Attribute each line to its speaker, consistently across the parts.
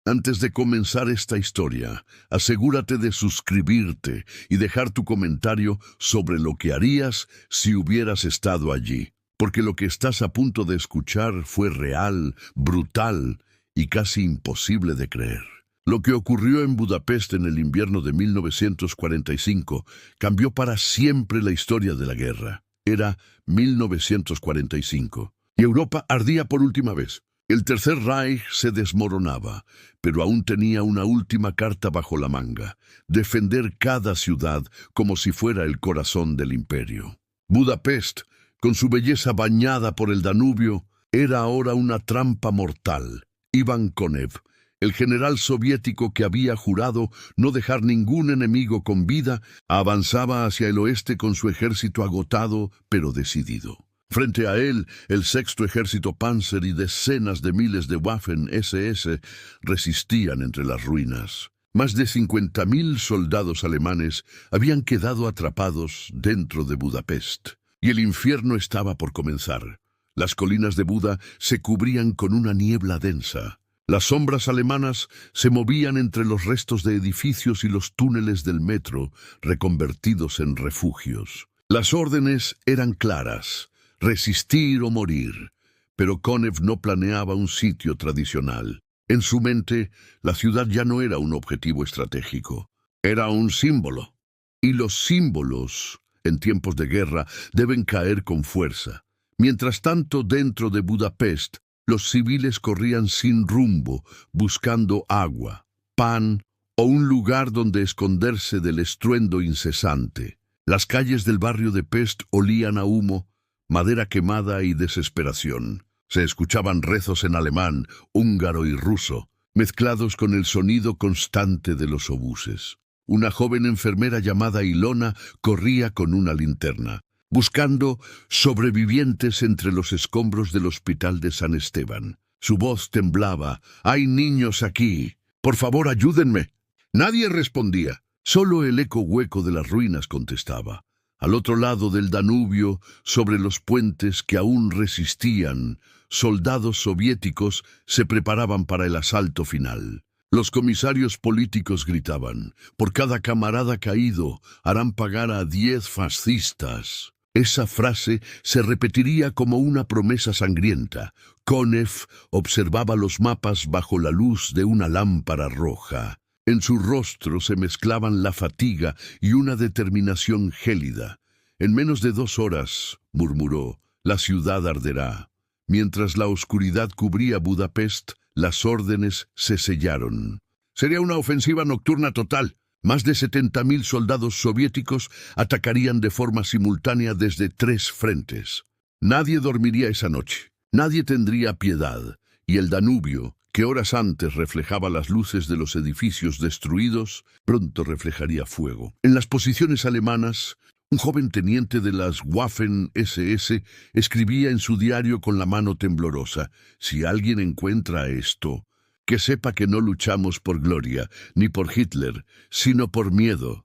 Speaker 1: Antes de comenzar esta historia, asegúrate de suscribirte y dejar tu comentario sobre lo que harías si hubieras estado allí, porque lo que estás a punto de escuchar fue real, brutal y casi imposible de creer. Lo que ocurrió en Budapest en el invierno de 1945 cambió para siempre la historia de la guerra. Era 1945 y Europa ardía por última vez. El Tercer Reich se desmoronaba, pero aún tenía una última carta bajo la manga: defender cada ciudad como si fuera el corazón del imperio. Budapest, con su belleza bañada por el Danubio, era ahora una trampa mortal. Iván Konev, el general soviético que había jurado no dejar ningún enemigo con vida, avanzaba hacia el oeste con su ejército agotado pero decidido. Frente a él, el sexto ejército Panzer y decenas de miles de Waffen-SS resistían entre las ruinas. Más de 50.000 soldados alemanes habían quedado atrapados dentro de Budapest, y el infierno estaba por comenzar. Las colinas de Buda se cubrían con una niebla densa. Las sombras alemanas se movían entre los restos de edificios y los túneles del metro, reconvertidos en refugios. Las órdenes eran claras: resistir o morir, pero Konev no planeaba un sitio tradicional. En su mente, la ciudad ya no era un objetivo estratégico, era un símbolo. Y los símbolos, en tiempos de guerra, deben caer con fuerza. Mientras tanto, dentro de Budapest, los civiles corrían sin rumbo, buscando agua, pan o un lugar donde esconderse del estruendo incesante. Las calles del barrio de Pest olían a humo, madera quemada y desesperación. Se escuchaban rezos en alemán, húngaro y ruso, mezclados con el sonido constante de los obuses. Una joven enfermera llamada Ilona corría con una linterna, buscando sobrevivientes entre los escombros del hospital de San Esteban. Su voz temblaba: «¡Hay niños aquí! ¡Por favor, ayúdenme!». Nadie respondía. Solo el eco hueco de las ruinas contestaba. Al otro lado del Danubio, sobre los puentes que aún resistían, soldados soviéticos se preparaban para el asalto final. Los comisarios políticos gritaban: «Por cada camarada caído, harán pagar a 10 fascistas». Esa frase se repetiría como una promesa sangrienta. Konev observaba los mapas bajo la luz de una lámpara roja. En su rostro se mezclaban la fatiga y una determinación gélida. «En menos de 2 horas», murmuró, «la ciudad arderá». Mientras la oscuridad cubría Budapest, las órdenes se sellaron. Sería una ofensiva nocturna total. Más de 70.000 soldados soviéticos atacarían de forma simultánea desde 3 frentes. Nadie dormiría esa noche. Nadie tendría piedad. Y el Danubio, que horas antes reflejaba las luces de los edificios destruidos, pronto reflejaría fuego. En las posiciones alemanas, un joven teniente de las Waffen-SS escribía en su diario con la mano temblorosa: «Si alguien encuentra esto, que sepa que no luchamos por gloria, ni por Hitler, sino por miedo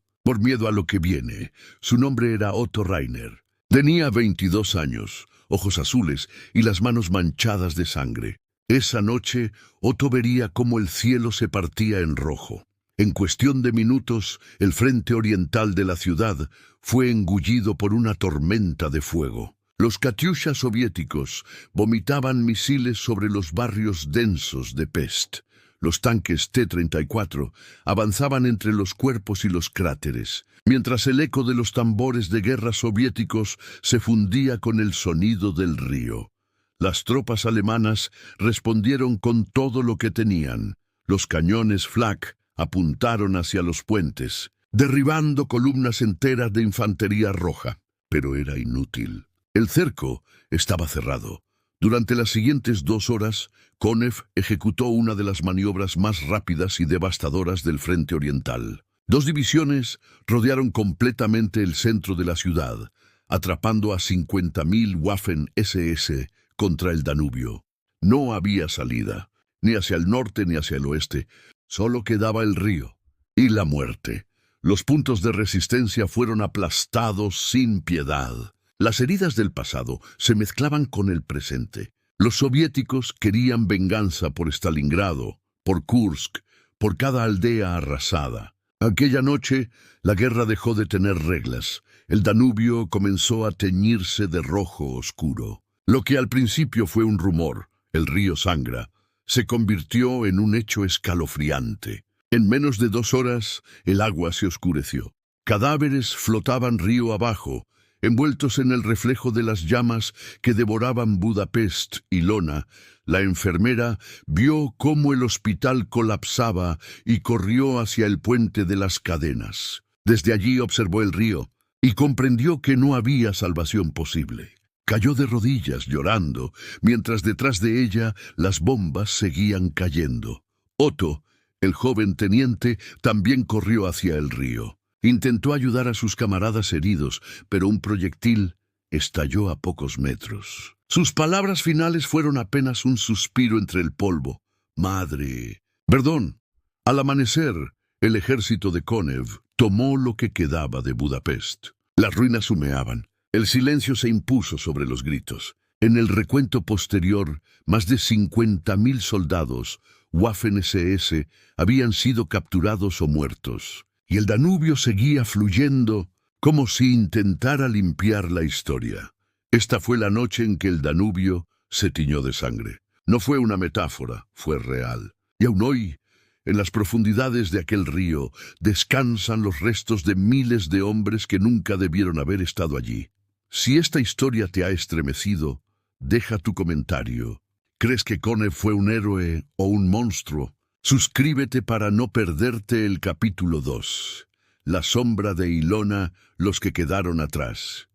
Speaker 1: a lo que viene». Su nombre era Otto Reiner. Tenía 22 años, ojos azules y las manos manchadas de sangre. Esa noche, Otto vería cómo el cielo se partía en rojo. En cuestión de minutos, el frente oriental de la ciudad fue engullido por una tormenta de fuego. Los katyushas soviéticos vomitaban misiles sobre los barrios densos de Pest. Los tanques T-34 avanzaban entre los cuerpos y los cráteres, mientras el eco de los tambores de guerra soviéticos se fundía con el sonido del río. Las tropas alemanas respondieron con todo lo que tenían. Los cañones Flak apuntaron hacia los puentes, derribando columnas enteras de infantería roja. Pero era inútil. El cerco estaba cerrado. Durante las siguientes 2 horas, Konev ejecutó una de las maniobras más rápidas y devastadoras del frente oriental. 2 divisiones rodearon completamente el centro de la ciudad, atrapando a 50.000 Waffen-SS contra el Danubio. No había salida, ni hacia el norte ni hacia el oeste. Solo quedaba el río y la muerte. Los puntos de resistencia fueron aplastados sin piedad. Las heridas del pasado se mezclaban con el presente. Los soviéticos querían venganza por Stalingrado, por Kursk, por cada aldea arrasada. Aquella noche, la guerra dejó de tener reglas. El Danubio comenzó a teñirse de rojo oscuro. Lo que al principio fue un rumor, el río sangra, se convirtió en un hecho escalofriante. En menos de 2 horas, el agua se oscureció. Cadáveres flotaban río abajo, envueltos en el reflejo de las llamas que devoraban Budapest. Ilona, la enfermera, vio cómo el hospital colapsaba y corrió hacia el puente de las cadenas. Desde allí observó el río y comprendió que no había salvación posible. Cayó de rodillas llorando, mientras detrás de ella las bombas seguían cayendo. Otto, el joven teniente, también corrió hacia el río. Intentó ayudar a sus camaradas heridos, pero un proyectil estalló a pocos metros. Sus palabras finales fueron apenas un suspiro entre el polvo. «Madre». Perdón. Al amanecer, el ejército de Konev tomó lo que quedaba de Budapest. Las ruinas humeaban. El silencio se impuso sobre los gritos. En el recuento posterior, más de 50.000 soldados, Waffen-SS, habían sido capturados o muertos. Y el Danubio seguía fluyendo como si intentara limpiar la historia. Esta fue la noche en que el Danubio se tiñó de sangre. No fue una metáfora, fue real. Y aún hoy, en las profundidades de aquel río, descansan los restos de miles de hombres que nunca debieron haber estado allí. Si esta historia te ha estremecido, deja tu comentario. ¿Crees que Konev fue un héroe o un monstruo? Suscríbete para no perderte el capítulo 2. La sombra de Ilona, los que quedaron atrás.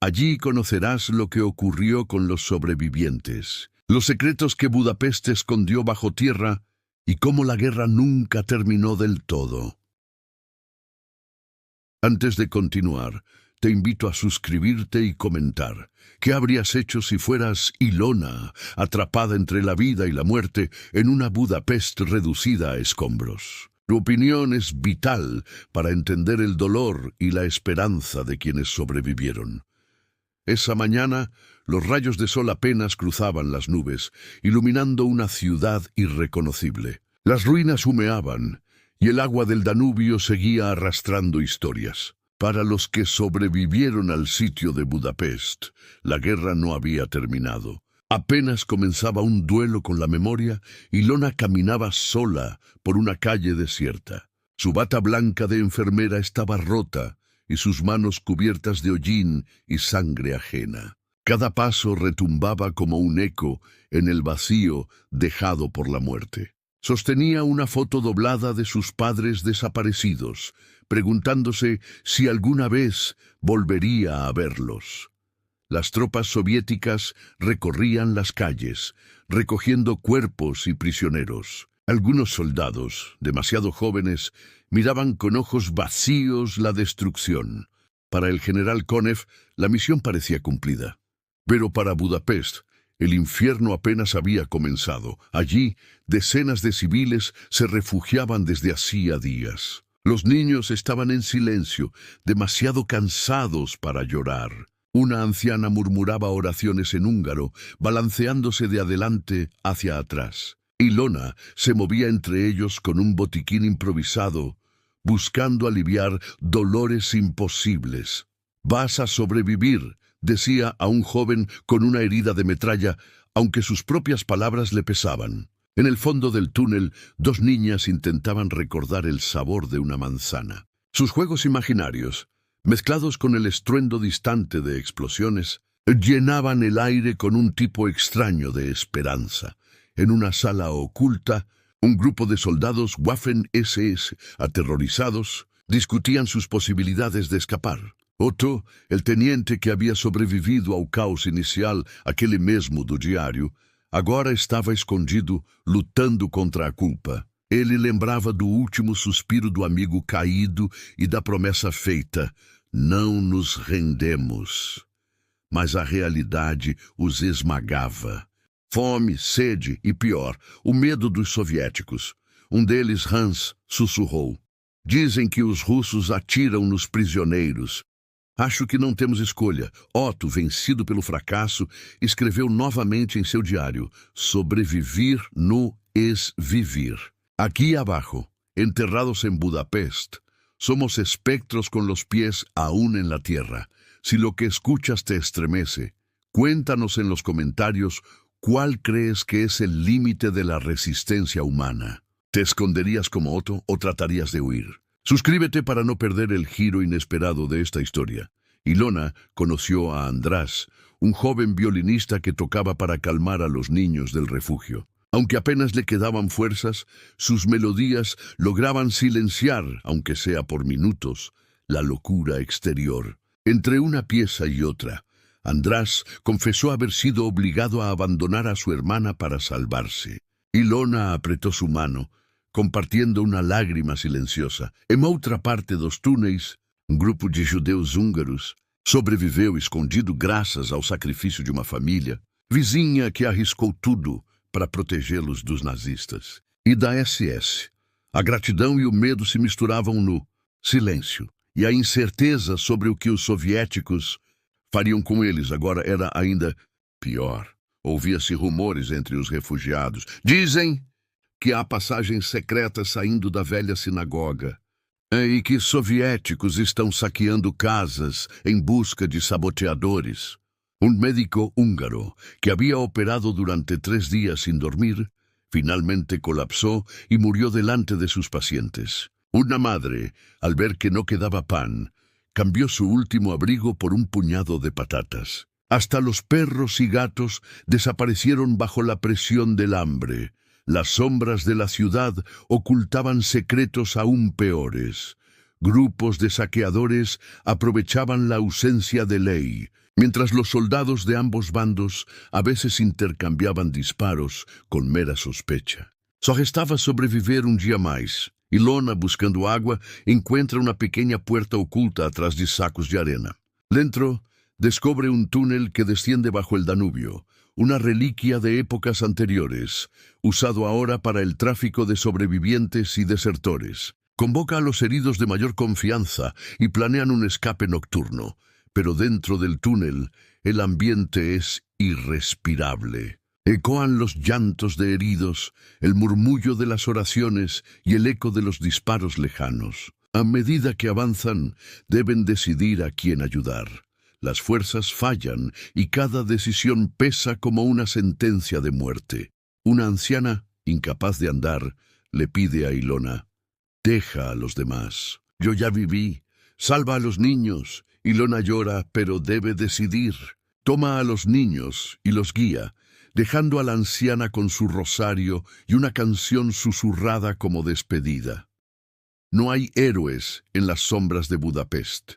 Speaker 1: Allí conocerás lo que ocurrió con los sobrevivientes, los secretos que Budapest escondió bajo tierra y cómo la guerra nunca terminó del todo. Antes de continuar, te invito a suscribirte y comentar. ¿Qué habrías hecho si fueras Ilona, atrapada entre la vida y la muerte en una Budapest reducida a escombros? Tu opinión es vital para entender el dolor y la esperanza de quienes sobrevivieron. Esa mañana, los rayos de sol apenas cruzaban las nubes, iluminando una ciudad irreconocible. Las ruinas humeaban, y el agua del Danubio seguía arrastrando historias. Para los que sobrevivieron al sitio de Budapest, la guerra no había terminado. Apenas comenzaba un duelo con la memoria, Ilona caminaba sola por una calle desierta. Su bata blanca de enfermera estaba rota y sus manos cubiertas de hollín y sangre ajena. Cada paso retumbaba como un eco en el vacío dejado por la muerte. Sostenía una foto doblada de sus padres desaparecidos, preguntándose si alguna vez volvería a verlos. Las tropas soviéticas recorrían las calles, recogiendo cuerpos y prisioneros. Algunos soldados, demasiado jóvenes, miraban con ojos vacíos la destrucción. Para el general Konev, la misión parecía cumplida. Pero para Budapest, el infierno apenas había comenzado. Allí, decenas de civiles se refugiaban desde hacía días. Los niños estaban en silencio, demasiado cansados para llorar. Una anciana murmuraba oraciones en húngaro, balanceándose de adelante hacia atrás. Ilona se movía entre ellos con un botiquín improvisado, buscando aliviar dolores imposibles. «Vas a sobrevivir», decía a un joven con una herida de metralla, aunque sus propias palabras le pesaban. En el fondo del túnel, 2 niñas intentaban recordar el sabor de una manzana. Sus juegos imaginarios, mezclados con el estruendo distante de explosiones, llenaban el aire con un tipo extraño de esperanza. En una sala oculta, un grupo de soldados Waffen-SS, aterrorizados, discutían sus posibilidades de escapar. Otto, el teniente que había sobrevivido ao caos inicial, aquele mesmo do diário, agora estava escondido, lutando contra a culpa. Ele lembrava do último suspiro do amigo caído e da promessa feita: não nos rendemos. Mas a realidade os esmagava. Fome, sede e, pior, o medo dos soviéticos. Um deles, Hans, sussurrou: dizem que os russos atiram nos prisioneiros. Acho que não temos escolha. Otto, vencido pelo fracasso, escreveu novamente em seu diário: sobreviver no es vivir. Aquí abajo, enterrados en Budapest, somos espectros con los pies aún en la tierra. Si lo que escuchas te estremece, cuéntanos en los comentarios cuál crees que es el límite de la resistencia humana. ¿Te esconderías como Otto o tratarías de huir? Suscríbete para no perder el giro inesperado de esta historia. Ilona conoció a András, un joven violinista que tocaba para calmar a los niños del refugio. Aunque apenas le quedaban fuerzas, sus melodías lograban silenciar, aunque sea por minutos, la locura exterior. Entre una pieza y otra, András confesó haber sido obligado a abandonar a su hermana para salvarse. Ilona apretó su mano, compartiendo una lágrima silenciosa. Em outra parte dos túneis, grupo de judeus húngaros sobreviveu escondido graças ao sacrifício de uma família vizinha que arriscou tudo para protegê-los dos nazistas. E da SS. A gratidão e o medo se misturavam no silêncio, e a incerteza sobre o que os soviéticos fariam com eles agora era ainda pior. Ouvia-se rumores entre os refugiados. Dizem que há passagens secretas saindo da velha sinagoga, e que soviéticos estão saqueando casas em busca de saboteadores. Un médico húngaro, que había operado durante 3 días sin dormir, finalmente colapsó y murió delante de sus pacientes. Una madre, al ver que no quedaba pan, cambió su último abrigo por un puñado de patatas. Hasta los perros y gatos desaparecieron bajo la presión del hambre. Las sombras de la ciudad ocultaban secretos aún peores. Grupos de saqueadores aprovechaban la ausencia de ley, mientras los soldados de ambos bandos a veces intercambiaban disparos con mera sospecha. Só restava sobreviver um dia mais. Ilona, buscando água, encuentra uma pequena puerta oculta atrás de sacos de arena. Dentro, descubre un túnel que desciende bajo el Danubio, una reliquia de épocas anteriores, usado ahora para el tráfico de sobrevivientes y desertores. Convoca a los heridos de mayor confianza y planean un escape nocturno, pero dentro del túnel el ambiente es irrespirable. Ecoan los llantos de heridos, el murmullo de las oraciones y el eco de los disparos lejanos. A medida que avanzan, deben decidir a quién ayudar. Las fuerzas fallan y cada decisión pesa como una sentencia de muerte. Una anciana, incapaz de andar, le pide a Ilona: «Deja a los demás. Yo ya viví. Salva a los niños». Ilona llora, pero debe decidir. Toma a los niños y los guía, dejando a la anciana con su rosario y una canción susurrada como despedida. No hay héroes en las sombras de Budapest.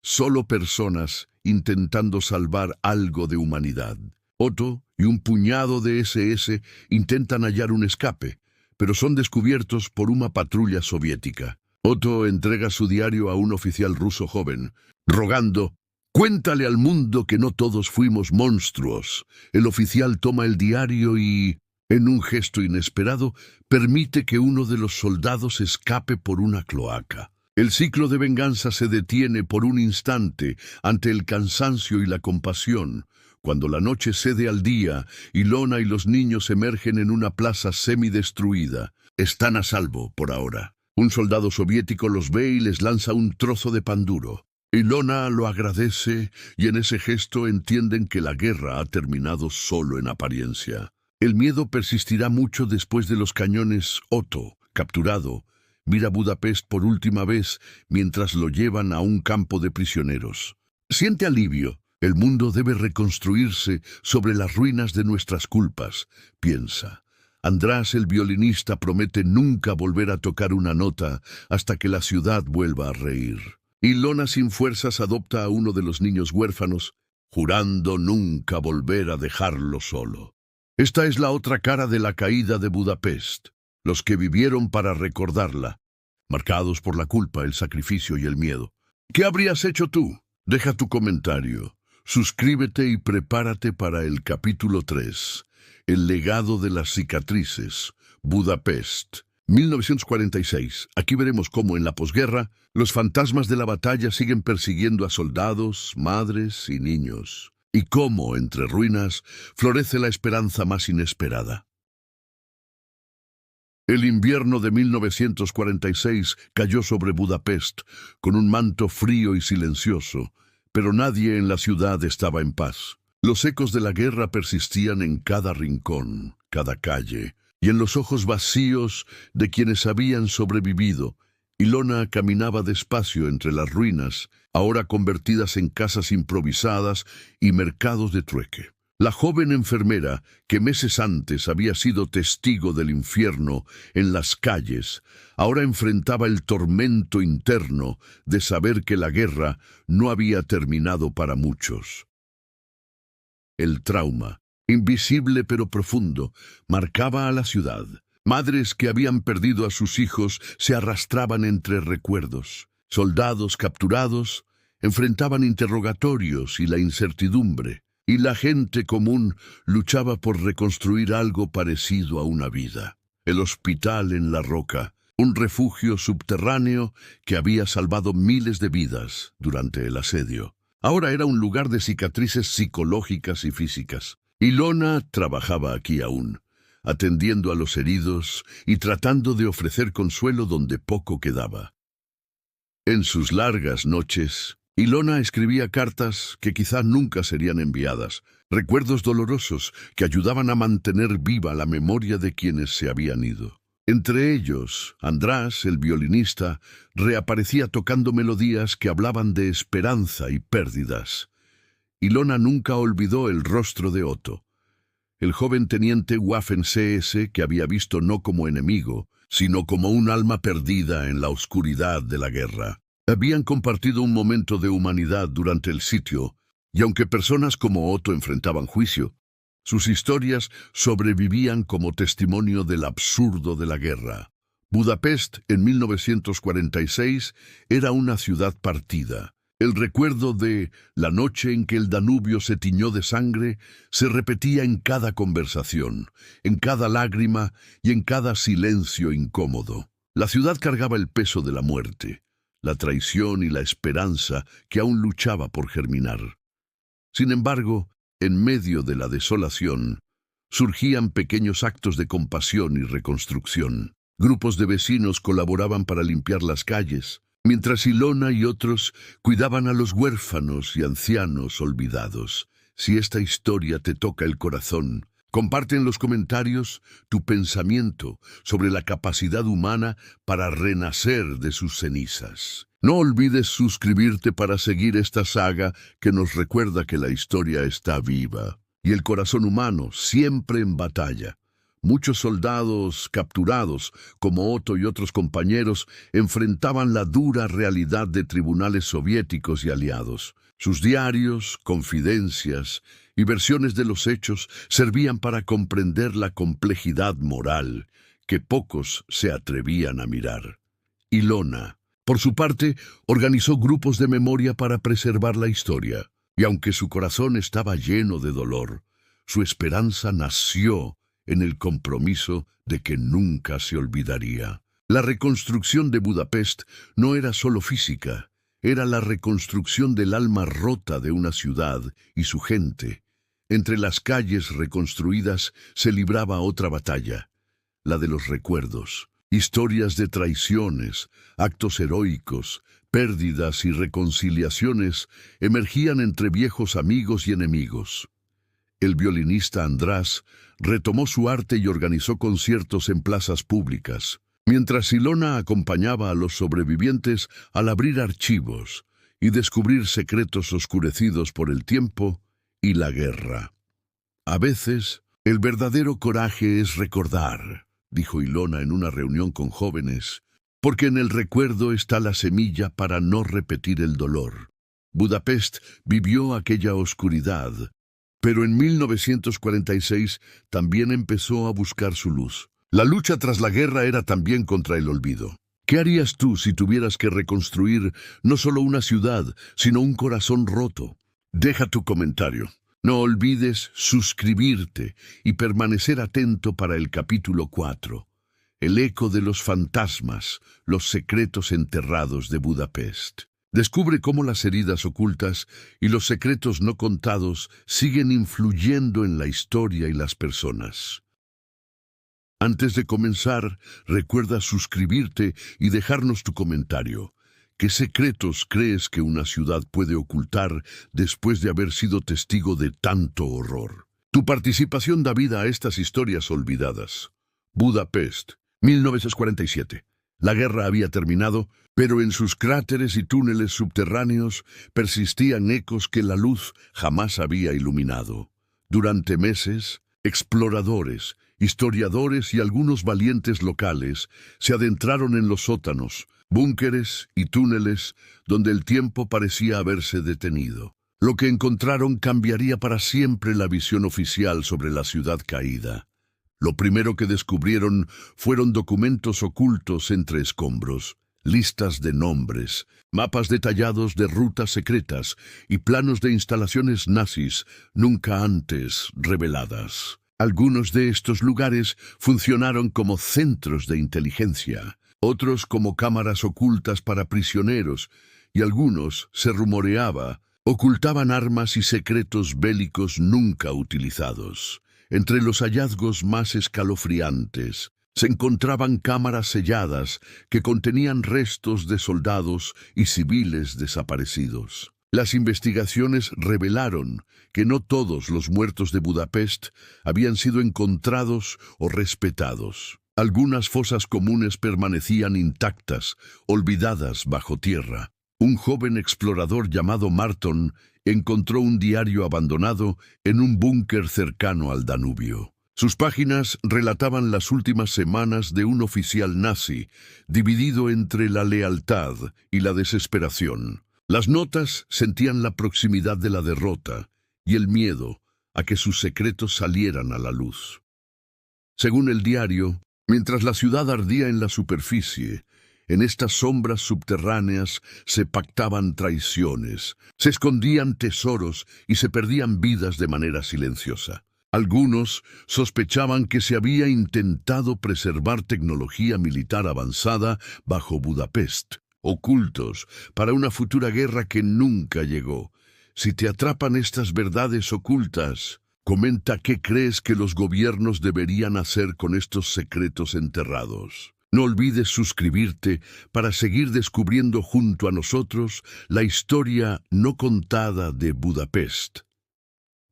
Speaker 1: Solo personas intentando salvar algo de humanidad. Otto y un puñado de SS intentan hallar un escape, pero son descubiertos por una patrulla soviética. Otto entrega su diario a un oficial ruso joven, rogando: «Cuéntale al mundo que no todos fuimos monstruos». El oficial toma el diario y, en un gesto inesperado, permite que uno de los soldados escape por una cloaca. El ciclo de venganza se detiene por un instante ante el cansancio y la compasión. Cuando la noche cede al día, Ilona y los niños emergen en una plaza semidestruida. Están a salvo por ahora. Un soldado soviético los ve y les lanza un trozo de pan duro. Ilona lo agradece y en ese gesto entienden que la guerra ha terminado solo en apariencia. El miedo persistirá mucho después de los cañones. Otto, capturado, mira Budapest por última vez mientras lo llevan a un campo de prisioneros. Siente alivio. El mundo debe reconstruirse sobre las ruinas de nuestras culpas, piensa. András, el violinista, promete nunca volver a tocar una nota hasta que la ciudad vuelva a reír. Ilona, sin fuerzas, adopta a uno de los niños huérfanos, jurando nunca volver a dejarlo solo. Esta es la otra cara de la caída de Budapest. Los que vivieron para recordarla, marcados por la culpa, el sacrificio y el miedo. ¿Qué habrías hecho tú? Deja tu comentario. Suscríbete y prepárate para el capítulo 3, El legado de las cicatrices, Budapest, 1946. Aquí veremos cómo en la posguerra los fantasmas de la batalla siguen persiguiendo a soldados, madres y niños, y cómo entre ruinas florece la esperanza más inesperada. El invierno de 1946 cayó sobre Budapest con un manto frío y silencioso, pero nadie en la ciudad estaba en paz. Los ecos de la guerra persistían en cada rincón, cada calle, y en los ojos vacíos de quienes habían sobrevivido. Ilona caminaba despacio entre las ruinas, ahora convertidas en casas improvisadas y mercados de trueque. La joven enfermera, que meses antes había sido testigo del infierno en las calles, ahora enfrentaba el tormento interno de saber que la guerra no había terminado para muchos. El trauma, invisible pero profundo, marcaba a la ciudad. Madres que habían perdido a sus hijos se arrastraban entre recuerdos. Soldados capturados enfrentaban interrogatorios y la incertidumbre. Y la gente común luchaba por reconstruir algo parecido a una vida. El hospital en La Roca, un refugio subterráneo que había salvado miles de vidas durante el asedio. Ahora era un lugar de cicatrices psicológicas y físicas. Ilona trabajaba aquí aún, atendiendo a los heridos y tratando de ofrecer consuelo donde poco quedaba. En sus largas noches, Ilona escribía cartas que quizá nunca serían enviadas, recuerdos dolorosos que ayudaban a mantener viva la memoria de quienes se habían ido. Entre ellos, András, el violinista, reaparecía tocando melodías que hablaban de esperanza y pérdidas. Ilona nunca olvidó el rostro de Otto, el joven teniente Waffen-SS que había visto no como enemigo, sino como un alma perdida en la oscuridad de la guerra. Habían compartido un momento de humanidad durante el sitio, y aunque personas como Otto enfrentaban juicio, sus historias sobrevivían como testimonio del absurdo de la guerra. Budapest, en 1946, era una ciudad partida. El recuerdo de la noche en que el Danubio se tiñó de sangre se repetía en cada conversación, en cada lágrima y en cada silencio incómodo. La ciudad cargaba el peso de la muerte, la traición y la esperanza que aún luchaba por germinar. Sin embargo, en medio de la desolación, surgían pequeños actos de compasión y reconstrucción. Grupos de vecinos colaboraban para limpiar las calles, mientras Ilona y otros cuidaban a los huérfanos y ancianos olvidados. Si esta historia te toca el corazón, comparte en los comentarios tu pensamiento sobre la capacidad humana para renacer de sus cenizas. No olvides suscribirte para seguir esta saga que nos recuerda que la historia está viva y el corazón humano siempre en batalla. Muchos soldados capturados, como Otto y otros compañeros, enfrentaban la dura realidad de tribunales soviéticos y aliados. Sus diarios, confidencias y versiones de los hechos servían para comprender la complejidad moral que pocos se atrevían a mirar. Ilona, por su parte, organizó grupos de memoria para preservar la historia, y aunque su corazón estaba lleno de dolor, su esperanza nació en el compromiso de que nunca se olvidaría. La reconstrucción de Budapest no era solo física, era la reconstrucción del alma rota de una ciudad y su gente. Entre las calles reconstruidas se libraba otra batalla, la de los recuerdos. Historias de traiciones, actos heroicos, pérdidas y reconciliaciones emergían entre viejos amigos y enemigos. El violinista András retomó su arte y organizó conciertos en plazas públicas, mientras Ilona acompañaba a los sobrevivientes al abrir archivos y descubrir secretos oscurecidos por el tiempo y la guerra. A veces, el verdadero coraje es recordar, dijo Ilona en una reunión con jóvenes, porque en el recuerdo está la semilla para no repetir el dolor. Budapest vivió aquella oscuridad, pero en 1946 también empezó a buscar su luz. La lucha tras la guerra era también contra el olvido. ¿Qué harías tú si tuvieras que reconstruir no solo una ciudad, sino un corazón roto? Deja tu comentario. No olvides suscribirte y permanecer atento para el capítulo 4. El eco de los fantasmas, los secretos enterrados de Budapest. Descubre cómo las heridas ocultas y los secretos no contados siguen influyendo en la historia y las personas. Antes de comenzar, recuerda suscribirte y dejarnos tu comentario. ¿Qué secretos crees que una ciudad puede ocultar después de haber sido testigo de tanto horror? Tu participación da vida a estas historias olvidadas. Budapest, 1947. La guerra había terminado, pero en sus cráteres y túneles subterráneos persistían ecos que la luz jamás había iluminado. Durante meses, exploradores, historiadores y algunos valientes locales se adentraron en los sótanos, búnkeres y túneles donde el tiempo parecía haberse detenido. Lo que encontraron cambiaría para siempre la visión oficial sobre la ciudad caída. Lo primero que descubrieron fueron documentos ocultos entre escombros, listas de nombres, mapas detallados de rutas secretas y planos de instalaciones nazis nunca antes reveladas. Algunos de estos lugares funcionaron como centros de inteligencia, otros como cámaras ocultas para prisioneros, y algunos, se rumoreaba, ocultaban armas y secretos bélicos nunca utilizados. Entre los hallazgos más escalofriantes se encontraban cámaras selladas que contenían restos de soldados y civiles desaparecidos. Las investigaciones revelaron que no todos los muertos de Budapest habían sido encontrados o respetados. Algunas fosas comunes permanecían intactas, olvidadas bajo tierra. Un joven explorador llamado Marton encontró un diario abandonado en un búnker cercano al Danubio. Sus páginas relataban las últimas semanas de un oficial nazi, dividido entre la lealtad y la desesperación. Las notas sentían la proximidad de la derrota y el miedo a que sus secretos salieran a la luz. Según el diario, mientras la ciudad ardía en la superficie, en estas sombras subterráneas se pactaban traiciones, se escondían tesoros y se perdían vidas de manera silenciosa. Algunos sospechaban que se había intentado preservar tecnología militar avanzada bajo Budapest, ocultos para una futura guerra que nunca llegó. Si te atrapan estas verdades ocultas, comenta qué crees que los gobiernos deberían hacer con estos secretos enterrados. No olvides suscribirte para seguir descubriendo junto a nosotros la historia no contada de Budapest.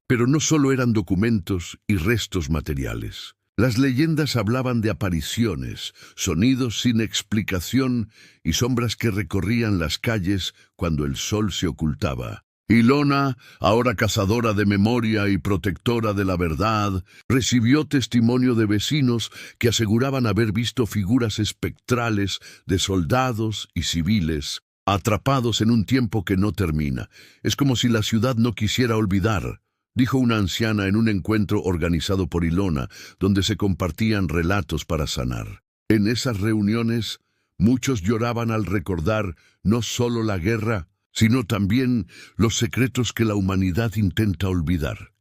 Speaker 1: Pero no solo eran documentos y restos materiales. Las leyendas hablaban de apariciones, sonidos sin explicación y sombras que recorrían las calles cuando el sol se ocultaba. Ilona, ahora cazadora de memoria y protectora de la verdad, recibió testimonio de vecinos que aseguraban haber visto figuras espectrales de soldados y civiles, atrapados en un tiempo que no termina. Es como si la ciudad no quisiera olvidar, dijo una anciana en un encuentro organizado por Ilona, donde se compartían relatos para sanar. En esas reuniones, muchos lloraban al recordar no solo la guerra, sino también los secretos que la humanidad intenta olvidar.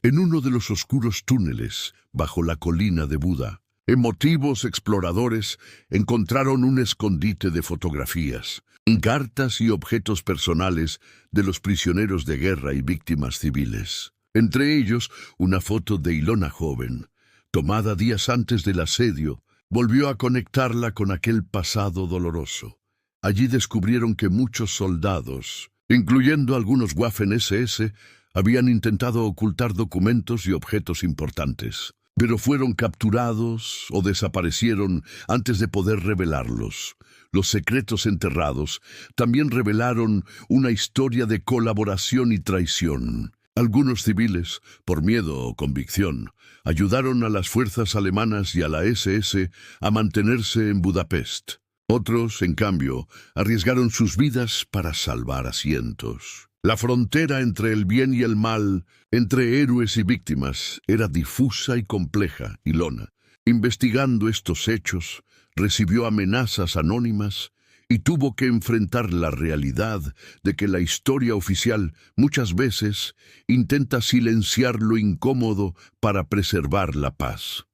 Speaker 1: En uno de los oscuros túneles, bajo la colina de Buda, emotivos exploradores encontraron un escondite de fotografías, cartas y objetos personales de los prisioneros de guerra y víctimas civiles. Entre ellos, una foto de Ilona joven, tomada días antes del asedio, volvió a conectarla con aquel pasado doloroso. Allí descubrieron que muchos soldados, incluyendo algunos Waffen-SS, habían intentado ocultar documentos y objetos importantes, pero fueron capturados o desaparecieron antes de poder revelarlos. Los secretos enterrados también revelaron una historia de colaboración y traición. Algunos civiles, por miedo o convicción, ayudaron a las fuerzas alemanas y a la SS a mantenerse en Budapest. Otros, en cambio, arriesgaron sus vidas para salvar a cientos. La frontera entre el bien y el mal, entre héroes y víctimas, era difusa y compleja. Ilona, investigando estos hechos, recibió amenazas anónimas y tuvo que enfrentar la realidad de que la historia oficial muchas veces intenta silenciar lo incómodo para preservar la paz.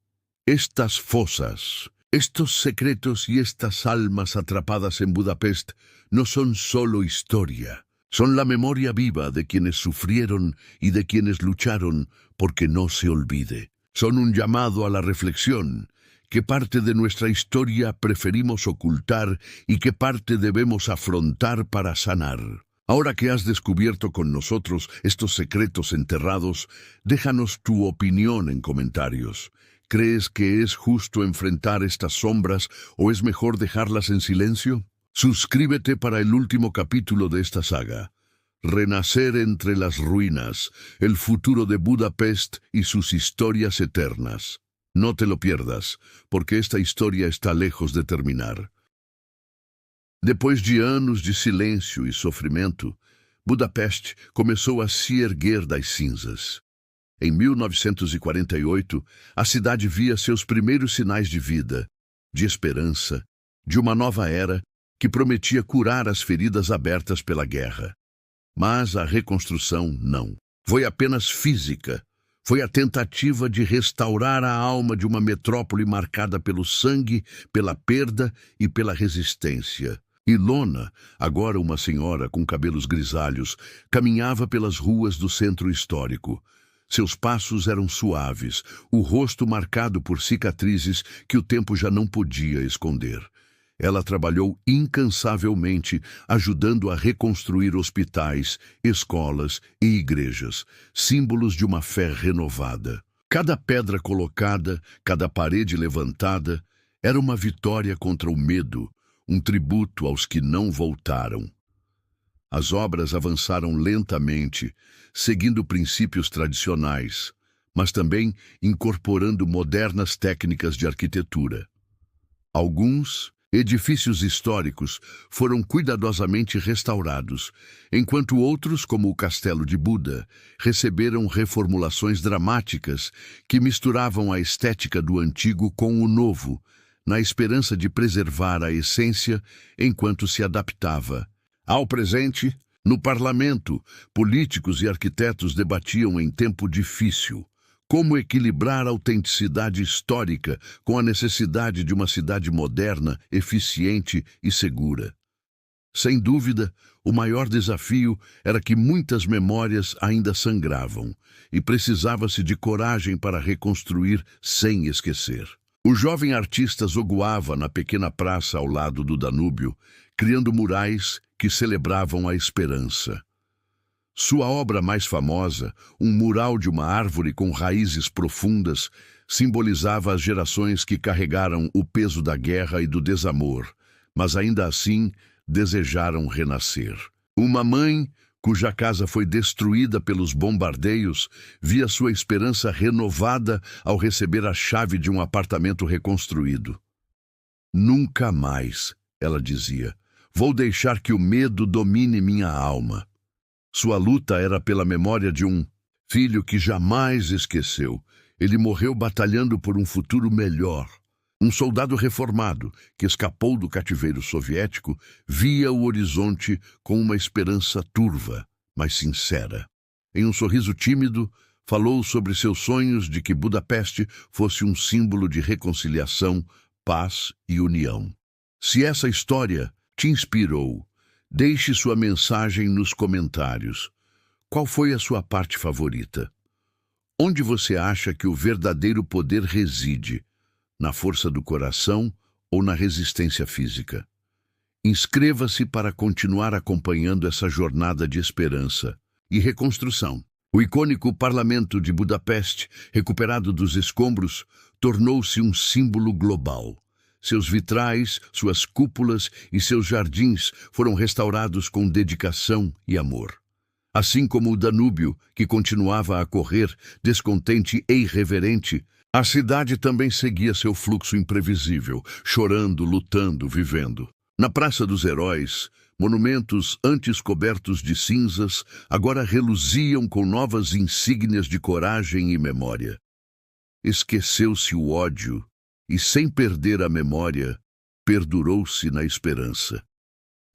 Speaker 1: Estas fosas, estos secretos y estas almas atrapadas en Budapest no son solo historia, son la memoria viva de quienes sufrieron y de quienes lucharon porque no se olvide. Son un llamado a la reflexión. ¿Qué parte de nuestra historia preferimos ocultar y qué parte debemos afrontar para sanar? Ahora que has descubierto con nosotros estos secretos enterrados, déjanos tu opinión en comentarios. ¿Crees que es justo enfrentar estas sombras o es mejor dejarlas en silencio? Suscríbete para el último capítulo de esta saga. Renacer entre las ruinas, el futuro de Budapest y sus historias eternas. No te lo pierdas, porque esta historia está lejos de terminar. Depois de anos de silêncio e sofrimento, Budapest começou a se erguer das cinzas. Em 1948, a cidade via seus primeiros sinais de vida, de esperança, de uma nova era que prometia curar as feridas abertas pela guerra. Mas a reconstrução não. Foi apenas física. Foi a tentativa de restaurar a alma de uma metrópole marcada pelo sangue, pela perda e pela resistência. Ilona, agora uma senhora com cabelos grisalhos, caminhava pelas ruas do centro histórico. Seus passos eram suaves, o rosto marcado por cicatrizes que o tempo já não podia esconder. Ela trabalhou incansavelmente, ajudando a reconstruir hospitais, escolas e igrejas, símbolos de uma fé renovada. Cada pedra colocada, cada parede levantada, era uma vitória contra o medo, um tributo aos que não voltaram. As obras avançaram lentamente, seguindo princípios tradicionais, mas também incorporando modernas técnicas de arquitetura. Alguns edifícios históricos foram cuidadosamente restaurados, enquanto outros, como o Castelo de Buda, receberam reformulações dramáticas que misturavam a estética do antigo com o novo, na esperança de preservar a essência enquanto se adaptava. Ao presente, no parlamento, políticos e arquitetos debatiam em tempo difícil como equilibrar a autenticidade histórica com a necessidade de uma cidade moderna, eficiente e segura. Sem dúvida, o maior desafio era que muitas memórias ainda sangravam e precisava-se de coragem para reconstruir sem esquecer. O jovem artista zoguava na pequena praça ao lado do Danúbio, criando murais que celebravam a esperança. Sua obra mais famosa, um mural de uma árvore com raízes profundas, simbolizava as gerações que carregaram o peso da guerra e do desamor, mas ainda assim desejaram renascer. Uma mãe, cuja casa foi destruída pelos bombardeios, via sua esperança renovada ao receber a chave de um apartamento reconstruído. Nunca mais, ela dizia, vou deixar que o medo domine minha alma. Sua luta era pela memória de um filho que jamais esqueceu. Ele morreu batalhando por um futuro melhor. Um soldado reformado, que escapou do cativeiro soviético, via o horizonte com uma esperança turva, mas sincera. Em um sorriso tímido, falou sobre seus sonhos de que Budapeste fosse um símbolo de reconciliação, paz e união. Se essa história te inspirou, deixe sua mensagem nos comentários. Qual foi a sua parte favorita? Onde você acha que o verdadeiro poder reside? Na força do coração ou na resistência física? Inscreva-se para continuar acompanhando essa jornada de esperança e reconstrução. O icônico Parlamento de Budapeste, recuperado dos escombros, tornou-se um símbolo global. Seus vitrais, suas cúpulas e seus jardins foram restaurados com dedicação e amor. Assim como o Danúbio, que continuava a correr, descontente e irreverente, a cidade também seguia seu fluxo imprevisível, chorando, lutando, vivendo. Na Praça dos Heróis, monumentos antes cobertos de cinzas agora reluziam com novas insígnias de coragem e memória. Esqueceu-se o ódio e, sem perder a memória, perdurou-se na esperança.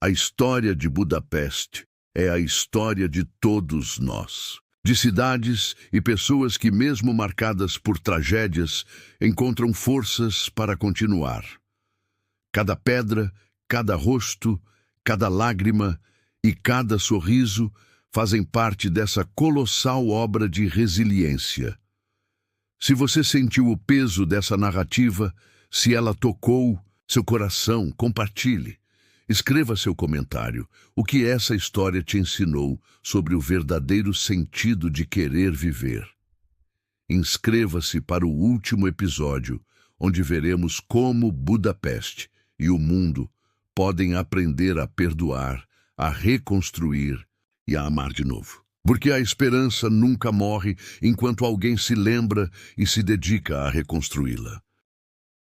Speaker 1: A história de Budapeste é a história de todos nós, de cidades e pessoas que, mesmo marcadas por tragédias, encontram forças para continuar. Cada pedra, cada rosto, cada lágrima e cada sorriso fazem parte dessa colossal obra de resiliência. Se você sentiu o peso dessa narrativa, Se ela tocou seu coração, compartilhe. Escreva seu comentário. O que essa história te ensinou sobre o verdadeiro sentido de querer viver? Inscreva-se para o último episódio, onde veremos como Budapeste e o mundo podem aprender a perdoar, a reconstruir e a amar de novo. Porque a esperança nunca morre enquanto alguém se lembra e se dedica a reconstruí-la.